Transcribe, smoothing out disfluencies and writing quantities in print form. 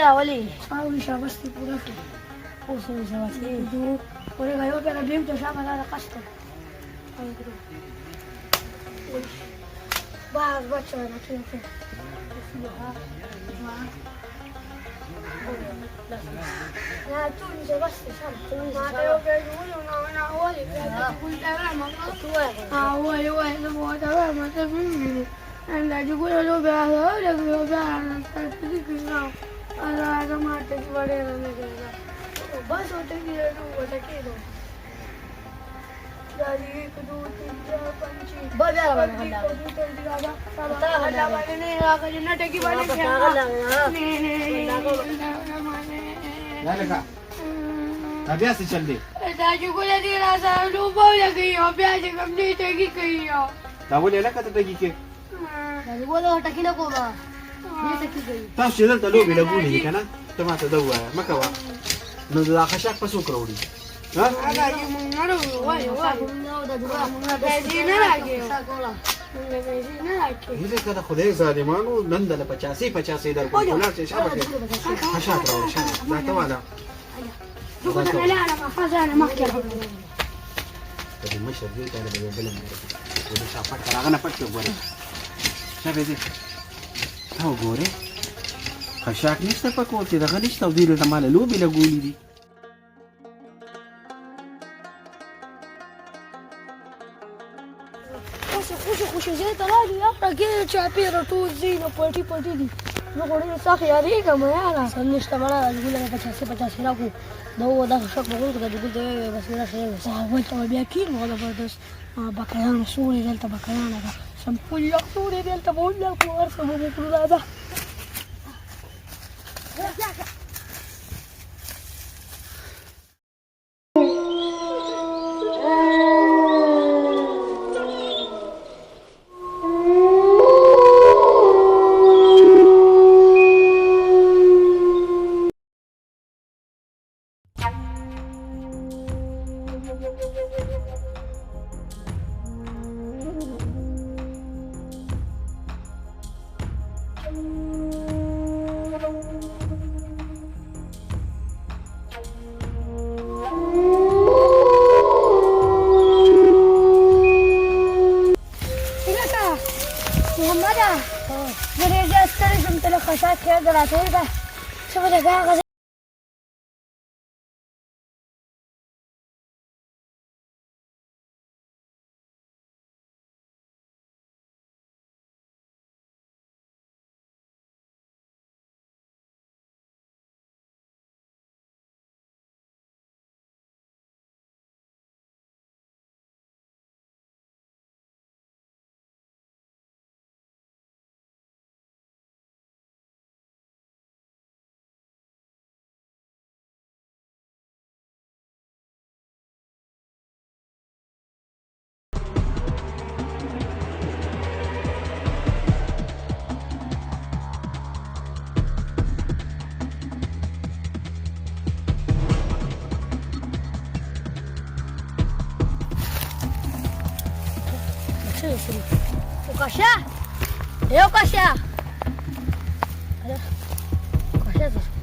લા ઓલી સારું શાબાશી પૂરા છે ઓછું છે કીધું ઓરે ગયો પેલા ભીમ તો શાબા દાદા કષ્ટ બસ બચ્ચો નથી છે ના તું જે બસ શામ મારે ઓકે જોયું ના ઓલી કુલતા રે મમ્મા હા ઓય તો બોલ આવે મતલબ Bhim and I do go to bed, I go to bed, and I think now. I don't want to take whatever. Bus will take you to what I can do. Daddy could do punchy. But I not take you अभ्यास चल दे दाजू को ले दिया सा लो बोल गई अभ्यास कंप्लीट की गई हो ताऊ ले लगा तो की दादी वो तो टकी नको बा ये टकी गई ताऊ शेदल तलो बिला गुली kana tama ta dawa makawa no da ka shak pasu crowdi ha दादी मुंगरो वाय वाय दादी ना लागे साकोला दादी ना लागे ये kada खुदे जालिमानो नंदल 50 इधर को बोला से शाबाश हशा करो शाबाश لا توالى شكرا لا انا ما خزانه ما كده tapi mashar zai tare da bilan da shafar karagana fakke gore شايف دي هاو غوري خشاك نشتا فكوتي ده غنشتا وديرو تمالا لو بلا قولي دي خوش زي طلالي يا راجل شابير تو زينو بولتي دي نقول صاحي يا ريكا ما يالا سنشتا مالا يقول لك 50 راكو دو ده شك بقول كده يقول ده بس لا شيء صح وانت بياكل ولا بردس بكيان سوري دلتا بكيان ده سمبول يقطوري دلتا بقول لك وارسم بكل هذا Mereka sekarang jemput khasat ke dalam tu kan, sebab jaga Ukasha? Ya Ukasha. Ada. Ukasha tu.